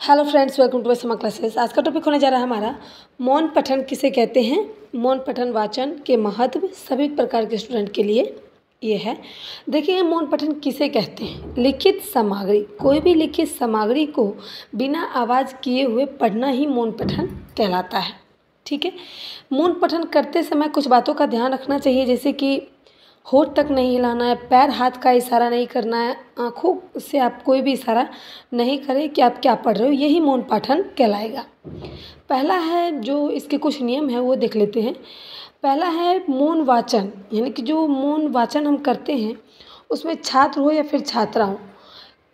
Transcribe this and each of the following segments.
Hello friends, welcome to summer classes. आज का topic होने जा रहा है हमारा मौन पठन किसे कहते हैं। मौन पठन वाचन के महत्व सभी प्रकार के स्टूडेंट के लिए ये है। देखिए, मौन पठन किसे कहते हैं। लिखित सामग्री, कोई भी लिखित सामग्री को बिना आवाज़ किए हुए पढ़ना ही मौन पठन कहलाता है। ठीक है। मौन पठन करते समय कुछ बातों का ध्यान रखना चाहिए, जैसे कि होठ तक नहीं हिलाना है, पैर हाथ का इशारा नहीं करना है, आँखों से आप कोई भी इशारा नहीं करें कि आप क्या पढ़ रहे हो, यही मौन पठन कहलाएगा। पहला है, जो इसके कुछ नियम है वो देख लेते हैं। पहला है मौन वाचन, यानी कि जो मौन वाचन हम करते हैं उसमें छात्र हो या फिर छात्रा हो,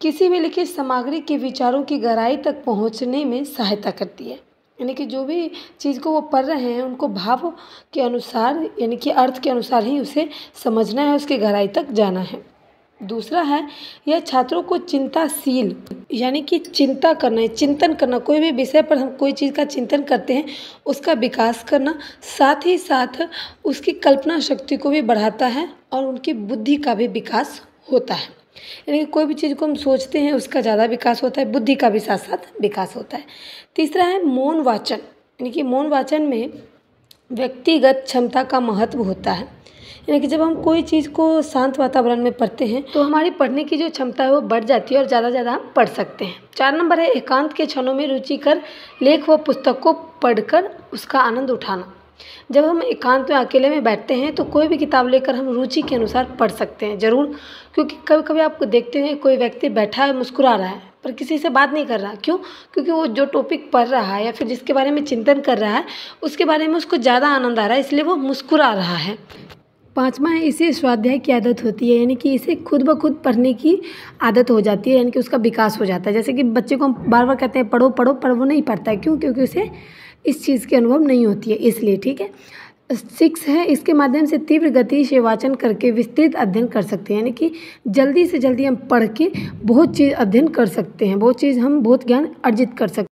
किसी भी लिखित सामग्री के विचारों की गहराई तक पहुँचने में सहायता करती है। यानी कि जो भी चीज़ को वो पढ़ रहे हैं उनको भाव के अनुसार, यानी कि अर्थ के अनुसार ही उसे समझना है, उसकी गहराई तक जाना है। दूसरा है, यह छात्रों को चिंताशील, यानी कि चिंता करना है, चिंतन करना। कोई भी विषय पर हम कोई चीज़ का चिंतन करते हैं, उसका विकास करना, साथ ही साथ उसकी कल्पना शक्ति को भी बढ़ाता है और उनकी बुद्धि का भी विकास होता है। यानी कि कोई भी चीज़ को हम सोचते हैं उसका ज़्यादा विकास होता है, बुद्धि का भी साथ साथ विकास होता है। तीसरा है मौन वाचन, यानी कि मौन वाचन में व्यक्तिगत क्षमता का महत्व होता है। यानी कि जब हम कोई चीज़ को शांत वातावरण में पढ़ते हैं तो हमारी पढ़ने की जो क्षमता है वो बढ़ जाती है और ज़्यादा हम पढ़ सकते हैं। 4 नंबर है एकांत के क्षणों में रुचिकर लेख व पुस्तक को पढ़कर उसका आनंद उठाना। जब हम एकांत में अकेले में बैठते हैं तो कोई भी किताब लेकर हम रुचि के अनुसार पढ़ सकते हैं ज़रूर, क्योंकि कभी कभी आप देखते हैं कोई व्यक्ति बैठा है, मुस्कुरा रहा है, पर किसी से बात नहीं कर रहा। क्यों? क्योंकि वो जो टॉपिक पढ़ रहा है या फिर जिसके बारे में चिंतन कर रहा है उसके बारे में उसको ज़्यादा आनंद आ रहा है, इसलिए वो मुस्कुरा रहा है। 5वां है, इसे स्वाध्याय की आदत होती है, यानी कि इसे खुद ब खुद पढ़ने की आदत हो जाती है, यानी कि उसका विकास हो जाता है। जैसे कि बच्चे को हम बार बार कहते हैं पढ़ो पढ़ो, पर वो नहीं पढ़ता है। क्यों? क्योंकि उसे इस चीज़ की अनुभव नहीं होती है, इसलिए। ठीक है। 6 है, इसके माध्यम से तीव्र गति से वाचन करके विस्तृत अध्ययन कर सकते हैं, यानी कि जल्दी से जल्दी हम पढ़ के बहुत चीज़ अध्ययन कर सकते हैं, बहुत चीज़ हम बहुत ज्ञान अर्जित कर सकते हैं।